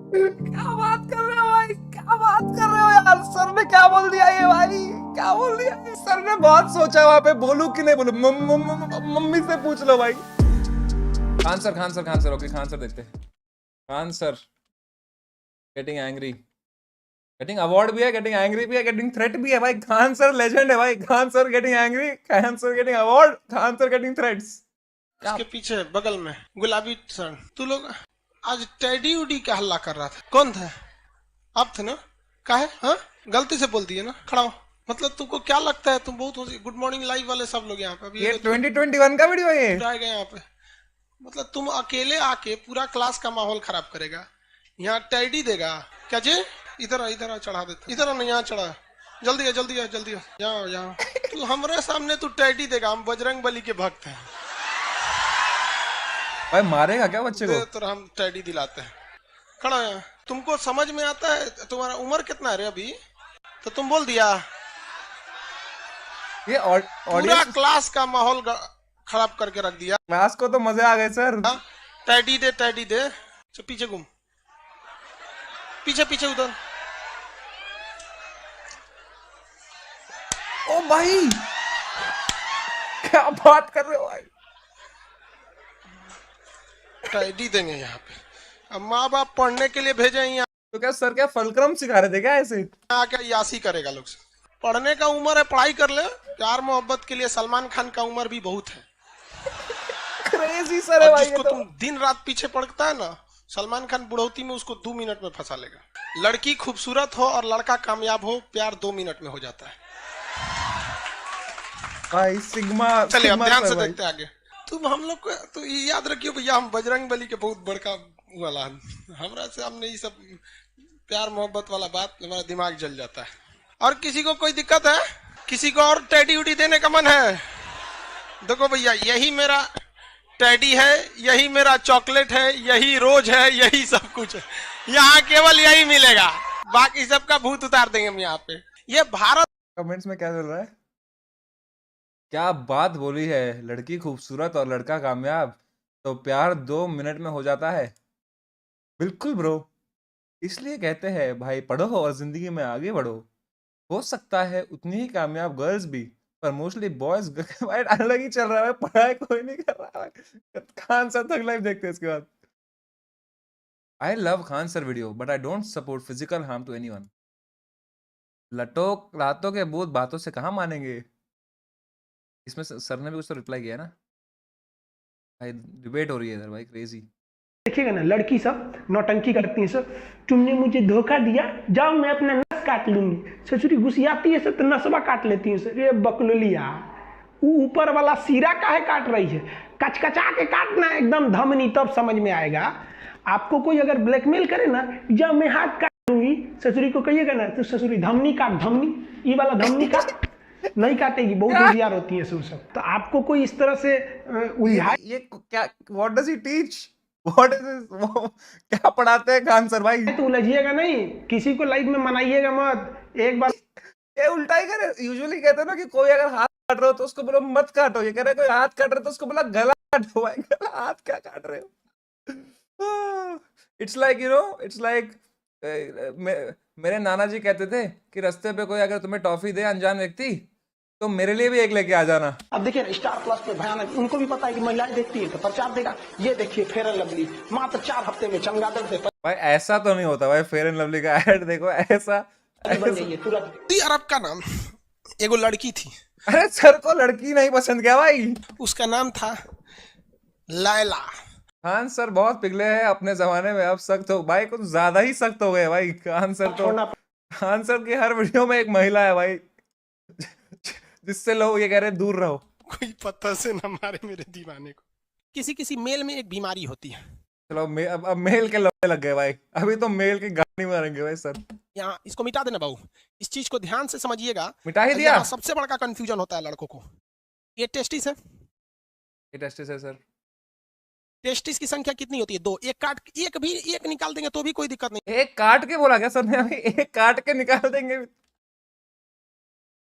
क्या बात कर रहे हो भाई, क्या बात कर रहे हो यार? सर ने क्या बोल दिया ये भाई, क्या बोल दिया ये? सर ने बहुत सोचा वहां पे, बोलूं कि नहीं बोलूं। मम्मी से पूछ लो भाई। Khan sir, Khan sir, Khan sir, okay Khan sir देखते हैं। Khan sir getting angry, getting award भी है, गेटिंग एंग्री भी है, गेटिंग थ्रेट भी है भाई। खान सर लेजेंड है भाई। Khan sir getting angry, Khan sir getting award, Khan sir getting threats. इसके पीछे बगल में गुलाबी सर, तू लोग आज टेडी उडी का हल्ला कर रहा था, कौन था? आप थे ना? काहे? हाँ, गलती से बोल दिए ना, खड़ा हो। मतलब तुमको क्या लगता है, तुम बहुत गुड मॉर्निंग लाइव वाले सब लोग यहाँ पे अभी ये 2021 का वीडियो है ये। आएगा यहाँ पे। मतलब तुम अकेले आके पूरा क्लास का माहौल खराब करेगा, यहाँ टेडी देगा क्या जी? इधर आ, इधर आ, चढ़ा देता, इधर आ ना, यहाँ चढ़ा, जल्दी आ, जल्दी आ, जल्दी आ, यहाँ यहाँ। तू हमारे सामने तू टेडी देगा, हम बजरंग बली के भक्त हैं भाई। मारेगा क्या बच्चे को? तो हम टेडी दिलाते हैं। खड़ा है, तुमको समझ में आता है? तुम्हारा उम्र कितना है रे अभी? तो तुम बोल दिया। ये पूरा क्लास का माहौल खराब करके रख दिया। क्लास को तो मजे आ गए सर। टैडी दे, टैडी दे। तो पीछे घूम, पीछे पीछे उधर। ओ भाई, क्या बात कर रहे हो भाई? टैडी देंगे यहाँ पे। अब माँ बाप पढ़ने के लिए भेजे यहाँ, तो क्या सर क्या फलक्रम सिखा रहे थे क्या ऐसे? आके यासी करेगा लोग से। पढ़ने का उम्र है, पढ़ाई कर ले। प्यार मोहब्बत के लिए सलमान खान का उम्र भी बहुत है। क्रेजी सर है भाई। जिसको तो तुम दिन रात पीछे पड़ता है ना, सलमान खान बुढ़ौती में उसको 2 मिनट में फंसा लेगा। लड़की खूबसूरत हो और लड़का कामयाब हो, प्यार 2 मिनट में हो जाता है भाई। सिग्मा, चलिए अब ध्यान से देखते आगे। तुम हम लोग को तो याद रखियो भैया, हम बजरंग बली के बहुत बड़का वाला, हमरा से हमने ये सब प्यार मोहब्बत वाला बात, हमारा दिमाग जल जाता है। और किसी को कोई दिक्कत है? किसी को और टेडी उडी देने का मन है? देखो भैया, यही मेरा टेडी है, यही मेरा चॉकलेट है, यही रोज है, यही सब कुछ है। यहाँ केवल यही मिलेगा, बाकी सबका भूत उतार देंगे हम यहाँ पे। ये भारत। कमेंट्स में क्या चल रहा है? क्या बात बोली है, लड़की खूबसूरत और लड़का कामयाब तो प्यार 2 मिनट में हो जाता है। बिल्कुल ब्रो, इसलिए कहते हैं भाई पढ़ो और जिंदगी में आगे बढ़ो। हो सकता है उतनी ही कामयाब गर्ल्स भी, पर मोस्टली बॉयज भाई अलग ही चल रहा है। पढ़ाई कोई नहीं कर रहा है। खान सर तक लाइव देखते हैं इसके बाद। I love Khan sir video but I don't support physical harm to anyone. लटो रातों के भूत बातों से कहाँ मानेंगे। इसमें सर ने भी कुछ तो रिप्लाई किया है ना भाई। डिबेट हो रही है इधर भाई, क्रेजी। देखिएगा ना, लड़की सब नौटंकी करती है सर, तुमने मुझे धोखा दिया, जाओ मैं अपना नस काट लूंगी। ससुरी घुसियाती है सर तो नसवा काट लेती है सर। ये बकलोलिया, ऊपर वाला सिरा काहे काट रही है? कचकचा के काटना एकदम धमनी, तब समझ में आएगा। आपको कोई अगर ब्लैकमेल करे ना, जब मैं हाथ काट दूंगी, ससुरी को कहिएगा ना तो ससुरी धमनी काट, धमनी, ये वाला धमनी काट, नहीं काटेगी, बहुत होशियार होती है सब। तो आपको कोई इस तरह से उलझा, ये क्या, what does he teach, what is वो क्या पढ़ाते हैं खान सर भाई? तो उलझिएगा नहीं, किसी को लाइफ में मनाइएगा मत। एक बार ये उल्टा ही करे। यूजुअली कहते हैं ना कि कोई अगर हाथ काट रहा हो तो उसको बोलो मत काटो। ये कह रहे कोई हाथ काट रहा है तो उसको बोला गला काटो भाई। गला, हाथ क्या काट रहे हो? It's like you know, it's like मेरे नाना जी कहते थे कि रास्ते पे कोई अगर तुम्हें टॉफी दे अनजान व्यक्ति, तो मेरे लिए भी एक लेके आ जाना। अब देखिए ना, स्टार प्लस पे भयानक, उनको भी पता है कि महिलाएं देखती है तो प्रचार देगा। ये देखिए फेयर एंड लवली, मात्र 4 हफ्ते में चमगादड़ से भाई ऐसा तो नहीं होता भाई। फेयर एंड लवली का ऐड देखो, ऐसा बन गई है तुरंत। सऊदी अरब का नाम, एगो लड़की थी। अरे सर को लड़की नहीं पसंद क्या भाई? उसका नाम था लैला। खान सर बहुत पिघले हैं अपने जमाने में, अब सख्त हो भाई, कुछ ज्यादा ही सख्त हो गए भाई। खान सर तो, खान सर की हर वीडियो में एक महिला है भाई, जिससे लोग ये कह रहे हैं दूर रहो। कोई पत्थर से न मारे मेरे दीवाने को। किसी किसी मेल में एक बीमारी होती है। चलो अब मेल के लड़ने लग गए भाई। अभी तो मेल की गाली मारेंगे भाई सर। यहाँ इसको मिटा देना बाबू, इस चीज को ध्यान से समझिएगा। मिटा ही दिया। यहाँ सबसे बड़ा कंफ्यूजन होता है लड़कों को। ये टेस्टिस है, ये टेस्टिस है सर। टेस्टिस की संख्या कितनी होती है? 2। एक निकाल देंगे तो भी कोई दिक्कत नहीं। एक काट के बोला क्या सर ने अभी? एक काट के निकाल देंगे।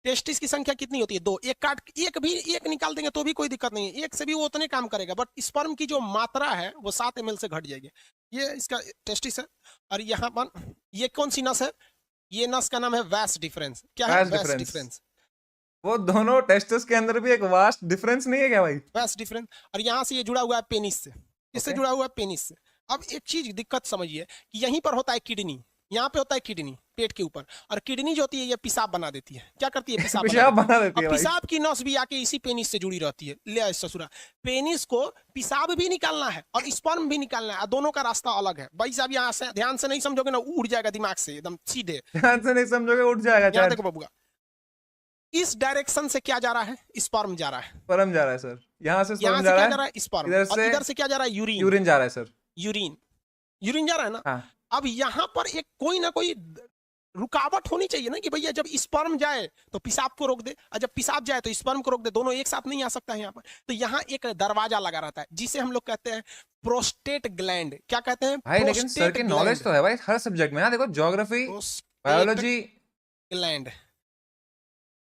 टेस्टिस की संख्या कितनी होती है? 2। एक निकाल देंगे तो भी कोई दिक्कत नहीं है, एक से भी वो उतने काम करेगा, बट स्पर्म की जो मात्रा है वो 7 ml से घट जाएगी। ये इसका टेस्टिस है, और यहाँ पर ये कौन सी नस है? ये नस का नाम है वास्ट डिफरेंस। क्या है? Vas vast deferens। डिफरेंस। वो दोनों टेस्टिस के अंदर भी एक वास्ट डिफरेंस नहीं है क्या भाई? Vast difference. और यहाँ से ये जुड़ा हुआ है पेनिस से, इससे Okay। जुड़ा हुआ है पेनिस से। अब एक चीज दिक्कत समझिए कि यहीं पर होता है किडनी, यहाँ पे होता है किडनी पेट के ऊपर, और किडनी जो होती है ये पेशाब बना देती है। क्या करती है? पेशाब पेशाब बना बना देती देती है। है अब भाई। पेशाब की नस भी आके इसी पेनिस से जुड़ी रहती है। ले आए ससुरा, पेनिस को पेशाब भी निकालना है और स्पर्म भी निकालना है, दोनों का रास्ता अलग है भाई साहब। यहाँ से ध्यान से नहीं समझोगे ना, उड़ जाएगा दिमाग से एकदम सीधे। ध्यान से नहीं समझोगे उठ जाएगा यहाँ चार। देखो बबुआ, इस डायरेक्शन से क्या जा रहा है? स्पर्म जा रहा है। स्पर्म जा रहा है सर, यहाँ से यहाँ स्पर्म से जा क्या रहा जा रहा है, है? स्पर्म। इधर और से इधर से क्या जा रहा है? यूरिन। यूरिन जा रहा है सर। यूरिन, यूरिन जा रहा है ना। हाँ। अब यहाँ पर एक कोई ना कोई रुकावट होनी चाहिए ना, कि भैया जब स्पर्म जाए तो पेशाब को रोक दे, और जब पेशाब जाए तो स्पर्म को रोक दे। दोनों एक साथ नहीं आ सकता है यहाँ पर। तो यहाँ एक दरवाजा लगा रहता है जिसे हम लोग कहते हैं प्रोस्टेट ग्लैंड। क्या कहते हैं? भाई लेकिन सर की नॉलेज तो है भाई हर सब्जेक्ट में। यहाँ देखो geography, biology. Gland,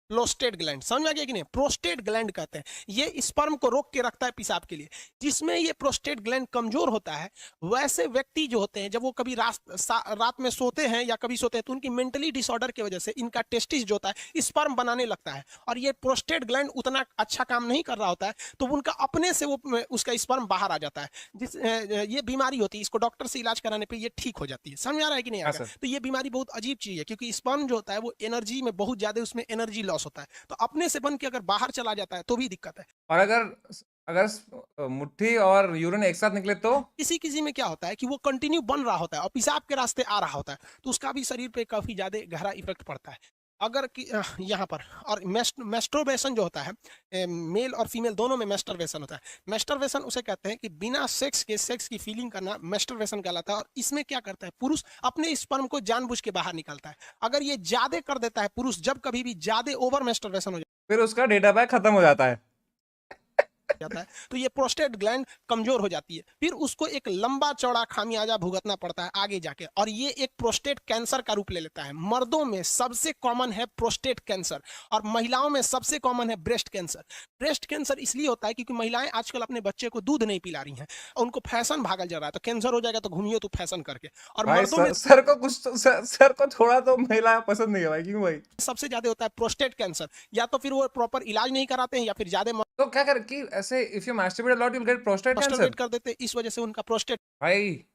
prostate gland, समझ में आ गया कि नहीं? प्रोस्टेट ग्लैंड कहते हैं, ये स्पर्म को रोक के रखता है पेशाब के लिए। जिसमें ये प्रोस्टेट ग्लैंड कमजोर होता है, वैसे व्यक्ति जो होते हैं जब वो कभी रात में सोते हैं या कभी सोते हैं, तो उनकी मेंटली डिसऑर्डर की वजह से इनका टेस्टिस जो होता है स्पर्म बनाने लगता है, और ये प्रोस्टेट ग्लैंड उतना अच्छा काम नहीं कर रहा होता है, तो उनका अपने से वो उसका स्पर्म बाहर आ जाता है। ये बीमारी होती है, इसको डॉक्टर से इलाज कराने पर ये ठीक हो जाती है। समझ आ रहा है कि नहीं आ रहा? तो ये बीमारी बहुत अजीब चीज है, क्योंकि स्पर्म जो होता है वो एनर्जी में बहुत ज्यादा, उसमें एनर्जी लॉस होता है, तो अपने से बन के अगर बाहर चला जाता है तो भी दिक्कत है। और अगर मुट्ठी और यूरिन एक साथ निकले तो किसी किसी में क्या होता है कि वो कंटिन्यू बन रहा होता है और पेशाब के रास्ते आ रहा होता है, तो उसका भी शरीर पे काफी ज्यादा गहरा इफेक्ट पड़ता है। अगर यहाँ पर, और मेस्टरबेशन जो होता है, मेल और फीमेल दोनों में मेस्टरबेशन होता है। मेस्टरबेशन उसे कहते हैं कि बिना सेक्स के सेक्स की फीलिंग करना मेस्टरबेशन कहलाता है। और इसमें क्या करता है? पुरुष अपने स्पर्म को जानबूझ के बाहर निकालता है। अगर ये ज्यादा कर देता है पुरुष, जब कभी भी ज्यादा ओवर मेस्टरबेशन हो फिर उसका डेटा पैक खत्म हो जाता है। जाता है, तो ये प्रोस्टेट ग्लैंड कमजोर हो जाती है। फिर उसको एक लंबा चौड़ा खामियाजा भुगतना पड़ता है आगे जाके, और ये एक प्रोस्टेट कैंसर का रूप ले लेता है। मर्दों में सबसे कॉमन है प्रोस्टेट कैंसर, और महिलाओं में सबसे कॉमन है ब्रेस्ट कैंसर। ब्रेस्ट कैंसर इसलिए होता है क्योंकि महिलाएं आजकल अपने बच्चे को दूध नहीं पिला रही हैं, और उनको फैशन भागल जा रहा है, तो कैंसर हो जाएगा तो घूमिए तो फैशन करके। और भाई मर्दों में सर को कुछ तो, सर को थोड़ा तो महिला पसंद नहीं है भाई, क्यों भाई? सबसे ज्यादा होता है प्रोस्टेट कैंसर। या तो फिर वो प्रॉपर इलाज नहीं कराते हैं, या फिर ज्यादा तो क्या कर कि ऐसे if you masturbate a lot you will get prostate cancer masturbate कर देते हैं, इस वजह से उनका प्रोस्टेट भाई।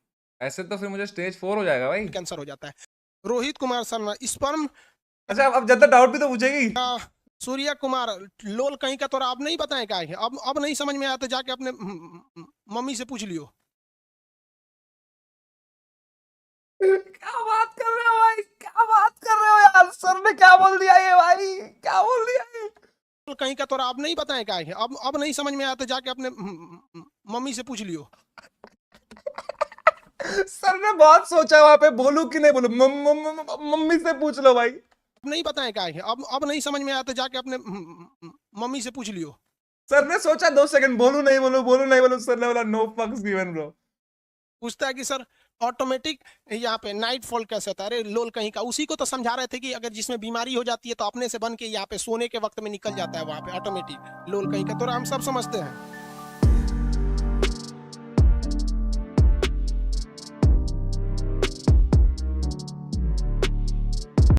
ऐसे तो फिर मुझे स्टेज 4 हो जाएगा भाई। कैंसर हो जाता है। रोहित कुमार शर्मा, स्पर्म। अच्छा अब ज्यादा डाउट भी तो पूछेगी। सूर्या कुमार, लोल कहीं का तोरा अब नहीं बताए क्या है? अब नहीं समझ में आया तो जाके अपने मम्मी से पूछ लियो। क्या बात कर रहे हो भाई? क्या बात कर रहे हो यार? सर ने क्या बोल दिया ये भाई? क्या बोल दिया ये? कहीं का तोरा अब नहीं बताए क्या है? अब नहीं समझ में आया तो जाके अपने मम्मी से पूछ लियो। सर ने बहुत सोचा वहां पे, बोलूं कि नहीं बोलूं। मम्मी से पूछ लो भाई। नहीं बताए क्या है? अब नहीं समझ में आया तो जाके अपने मम्मी से पूछ लियो। सर ने सोचा 2 सेकंड, बोलूं नहीं बोलूं, बोलूं नहीं बोलूं। सर ने बोला नो फक्स गिवन ब्रो। पूछता है कि सर ऑटोमेटिक यहाँ पे नाइट फॉल कैसे होता है? अरे लोल कहीं का, उसी को तो समझा रहे थे कि अगर जिसमें बीमारी हो जाती है तो अपने से बन के यहाँ पे सोने के वक्त में निकल जाता है, वहां पे ऑटोमेटिक। लोल कहीं का तो हम सब समझते हैं।